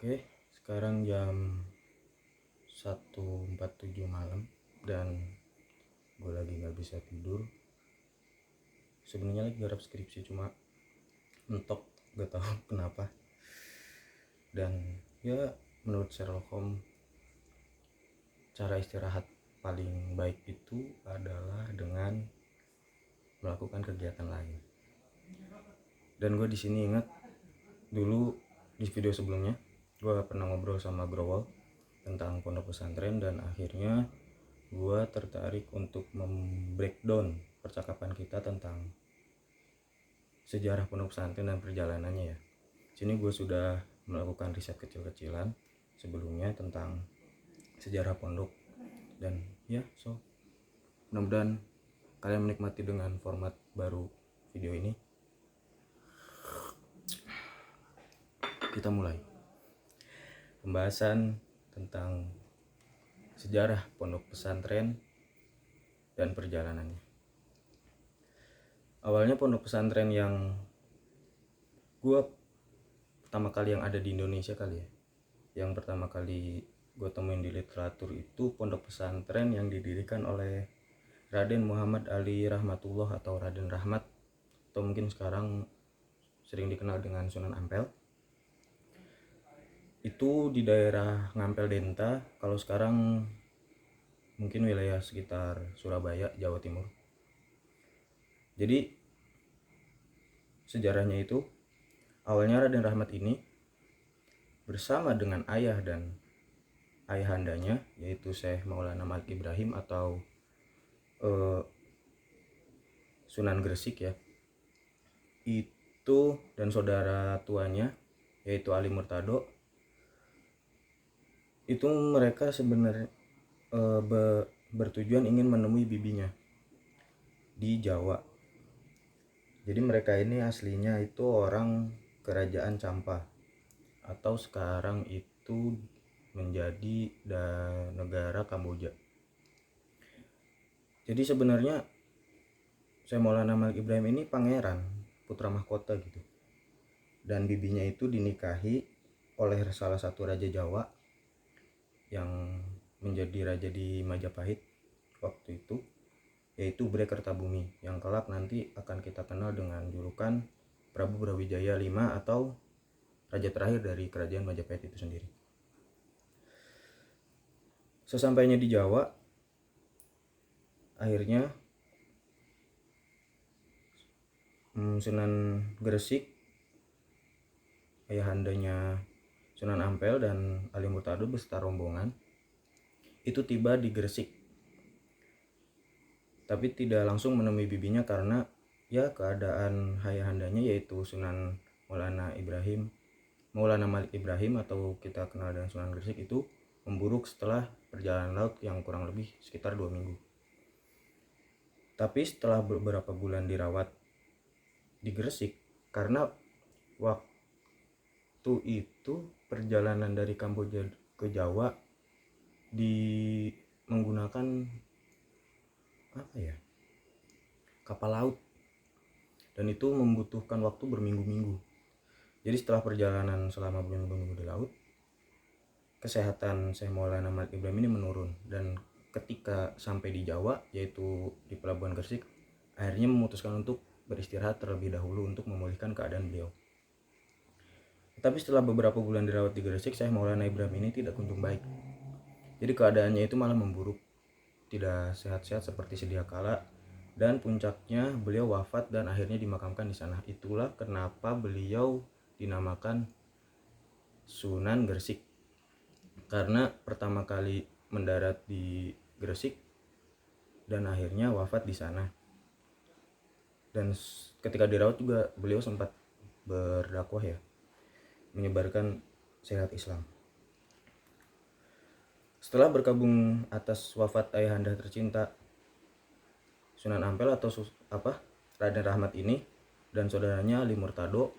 Oke, sekarang jam 1.47 malam dan gue lagi gak bisa tidur. Sebenarnya lagi garap skripsi cuma mentok, gak tahu kenapa. Dan ya menurut Sherlock Holmes, cara istirahat paling baik itu adalah dengan melakukan kegiatan lain. Dan gue di sini ingat dulu di video sebelumnya gue pernah ngobrol sama Growol tentang pondok pesantren, dan akhirnya gue tertarik untuk membreakdown percakapan kita tentang sejarah pondok pesantren dan perjalanannya ya. Sini gue sudah melakukan riset kecil-kecilan sebelumnya tentang sejarah pondok, dan ya mudah-mudahan kalian menikmati dengan format baru video ini. Kita mulai pembahasan tentang sejarah pondok pesantren dan perjalanannya. Awalnya pondok pesantren yang gue pertama kali yang ada di Indonesia kali ya, yang pertama kali gue temuin di literatur itu pondok pesantren yang didirikan oleh Raden Muhammad Ali Rahmatullah atau Raden Rahmat, atau mungkin sekarang sering dikenal dengan Sunan Ampel. Itu di daerah Ngampel Denta, kalau sekarang mungkin wilayah sekitar Surabaya, Jawa Timur. Jadi sejarahnya itu awalnya Raden Rahmat ini bersama dengan ayah dan ayahandanya, yaitu Syekh Maulana Malik Ibrahim atau Sunan Gresik ya, itu dan saudara tuanya yaitu Ali Murtado, itu mereka sebenarnya bertujuan ingin menemui bibinya di Jawa. Jadi mereka ini aslinya itu orang kerajaan Campa, atau sekarang itu menjadi negara Kamboja. Jadi sebenarnya Syekh Maulana Malik Ibrahim ini pangeran, putra mahkota gitu. Dan bibinya itu dinikahi oleh salah satu raja Jawa yang menjadi raja di Majapahit waktu itu, yaitu Bre Kertabumi, yang kelak nanti akan kita kenal dengan julukan Prabu Brawijaya V atau raja terakhir dari kerajaan Majapahit itu sendiri. Sesampainya di Jawa, akhirnya Sunan Gresik, ayahandanya Sunan Ampel dan Ali Murtado beserta rombongan itu tiba di Gresik, tapi tidak langsung menemui bibinya karena ya keadaan ayahandanya yaitu Sunan Maulana Malik Ibrahim atau kita kenal dengan Sunan Gresik itu memburuk setelah perjalanan laut yang kurang lebih sekitar 2 minggu. Tapi setelah beberapa bulan dirawat di Gresik, karena waktu itu perjalanan dari Kamboja ke Jawa menggunakan kapal laut, dan itu membutuhkan waktu berminggu-minggu. Jadi setelah perjalanan selama berminggu-minggu di laut, kesehatan Syekh Maulana Malik Ibrahim ini menurun, dan ketika sampai di Jawa yaitu di Pelabuhan Gresik, akhirnya memutuskan untuk beristirahat terlebih dahulu untuk memulihkan keadaan beliau. Tapi setelah beberapa bulan dirawat di Gresik, Syekh Maulana Ibrahim ini tidak kunjung baik. Jadi keadaannya itu malah memburuk, tidak sehat-sehat seperti sedia kala, dan puncaknya beliau wafat dan akhirnya dimakamkan di sana. Itulah kenapa beliau dinamakan Sunan Gresik, karena pertama kali mendarat di Gresik dan akhirnya wafat di sana. Dan ketika dirawat juga beliau sempat berdakwah ya, menyebarkan syariat Islam. Setelah berkabung atas wafat ayahanda tercinta Sunan Ampel atau Raden Rahmat ini dan saudaranya Ali Murtado,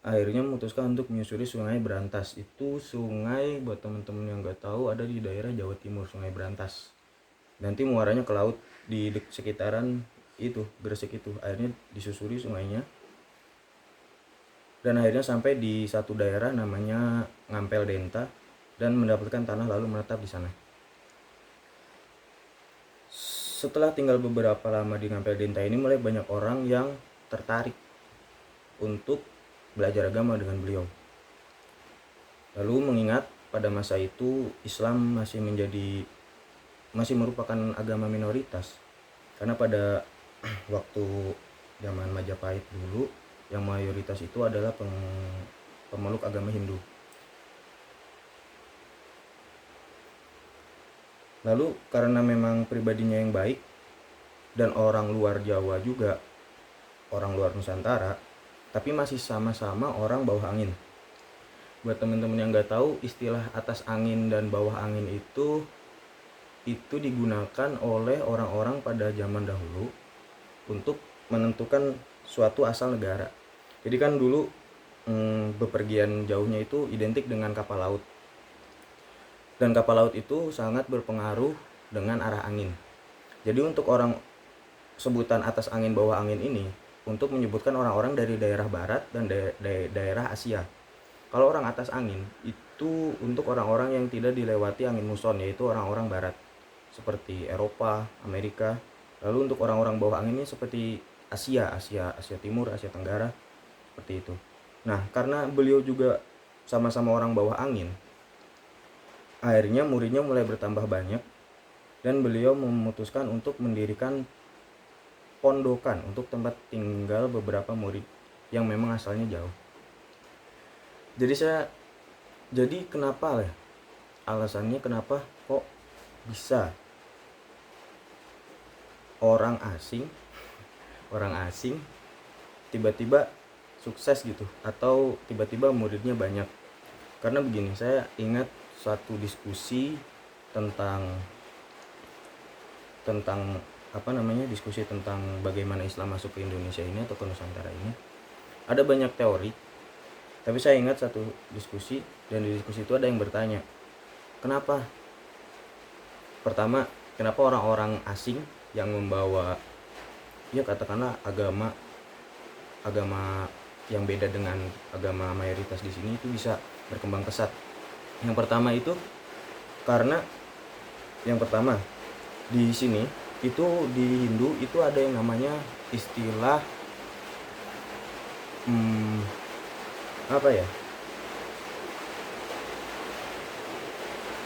akhirnya memutuskan untuk menyusuri Sungai Berantas. Itu sungai, buat teman-teman yang nggak tahu, ada di daerah Jawa Timur, Sungai Berantas. Nanti muaranya ke laut di sekitaran itu Gresik itu. Akhirnya disusuri sungainya dan akhirnya sampai di satu daerah namanya Ngampel Denta dan mendapatkan tanah lalu menetap di sana. Setelah tinggal beberapa lama di Ngampel Denta ini, mulai banyak orang yang tertarik untuk belajar agama dengan beliau. Lalu mengingat pada masa itu Islam masih merupakan agama minoritas, karena pada waktu zaman Majapahit dulu yang mayoritas itu adalah pemeluk agama Hindu. Lalu karena memang pribadinya yang baik dan orang luar Jawa juga, orang luar Nusantara, tapi masih sama-sama orang bawah angin. Buat teman-teman yang nggak tahu, istilah atas angin dan bawah angin itu digunakan oleh orang-orang pada zaman dahulu untuk menentukan suatu asal negara. Jadi kan dulu bepergian jauhnya itu identik dengan kapal laut. Dan kapal laut itu sangat berpengaruh dengan arah angin. Jadi untuk orang sebutan atas angin bawah angin ini untuk menyebutkan orang-orang dari daerah barat dan daerah Asia. Kalau orang atas angin itu untuk orang-orang yang tidak dilewati angin muson, yaitu orang-orang barat seperti Eropa, Amerika. Lalu untuk orang-orang bawah angin ini seperti Asia Timur, Asia Tenggara, seperti itu. Nah, karena beliau juga sama-sama orang bawah angin, akhirnya muridnya mulai bertambah banyak dan beliau memutuskan untuk mendirikan pondokan untuk tempat tinggal beberapa murid yang memang asalnya jauh. Jadi kenapa ya? Alasannya kenapa kok bisa orang asing tiba-tiba sukses gitu, atau tiba-tiba muridnya banyak? Karena begini, saya ingat suatu diskusi tentang diskusi tentang bagaimana Islam masuk ke Indonesia ini atau ke Nusantara ini. Ada banyak teori, tapi saya ingat satu diskusi, dan di diskusi itu ada yang bertanya, kenapa orang-orang asing yang membawa ya katakanlah agama yang beda dengan agama mayoritas di sini itu bisa berkembang pesat. Yang pertama di sini itu di Hindu itu ada yang namanya istilah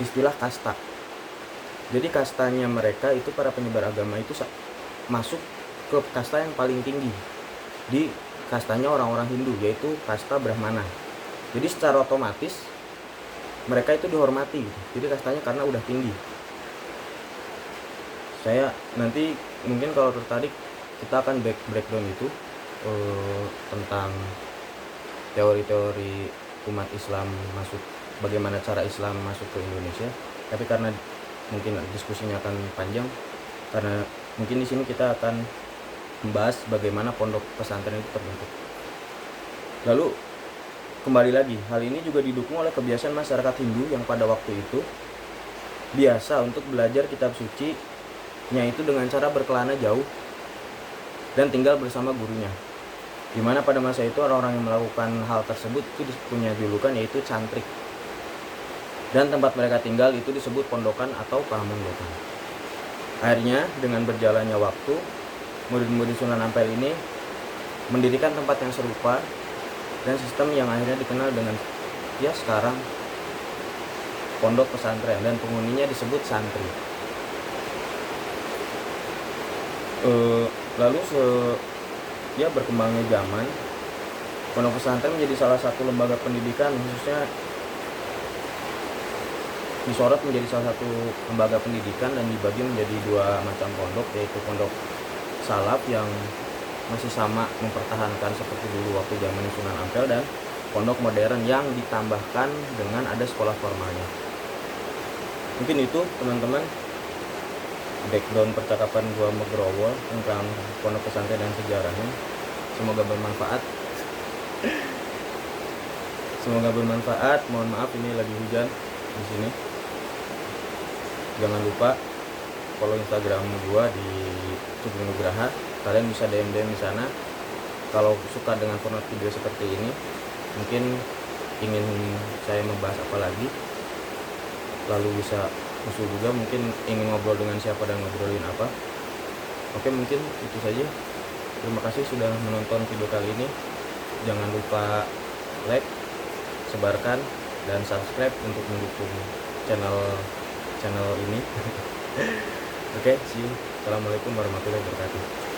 istilah kasta. Jadi kastanya mereka itu, para penyebar agama itu masuk ke kasta yang paling tinggi di kastanya orang-orang Hindu, yaitu kasta Brahmana. Jadi secara otomatis mereka itu dihormati gitu. Jadi kastanya karena udah tinggi. Saya nanti mungkin kalau tertarik kita akan breakdown itu tentang teori-teori umat Islam masuk, bagaimana cara Islam masuk ke Indonesia. Tapi karena mungkin diskusinya akan panjang, karena mungkin di sini kita akan membahas bagaimana pondok pesantren itu terbentuk. Lalu kembali lagi, hal ini juga didukung oleh kebiasaan masyarakat Hindu yang pada waktu itu biasa untuk belajar kitab suci nya itu dengan cara berkelana jauh dan tinggal bersama gurunya. Dimana pada masa itu orang-orang yang melakukan hal tersebut itu punya julukan, yaitu cantrik. Dan tempat mereka tinggal itu disebut pondokan atau pamondokan. Akhirnya dengan berjalannya waktu, murid-murid Sunan Ampel ini mendirikan tempat yang serupa dan sistem yang akhirnya dikenal dengan sekarang pondok pesantren, dan penghuninya disebut santri. Lalu berkembangnya zaman, pondok pesantren menjadi salah satu lembaga pendidikan, khususnya disorot menjadi salah satu lembaga pendidikan dan dibagi menjadi dua macam pondok, yaitu pondok salaf yang masih sama mempertahankan seperti dulu waktu zaman Sunan Ampel, dan pondok modern yang ditambahkan dengan ada sekolah formalnya. Mungkin itu teman-teman background percakapan gua sama Growol tentang pondok pesantren dan sejarahnya. Semoga bermanfaat. Mohon maaf ini lagi hujan di sini. Jangan lupa follow Instagram gua di Sugeng Nugraha. Kalian bisa DM di sana kalau suka dengan format video seperti ini. mungkin ingin saya membahas apa lagi, lalu bisa usul juga, mungkin ingin ngobrol dengan siapa dan ngobrolin apa. Oke, mungkin itu saja. Terima kasih sudah menonton video kali ini. Jangan lupa like, sebarkan, dan subscribe untuk mendukung channel ini. Oke, see you. Assalamualaikum warahmatullahi wabarakatuh.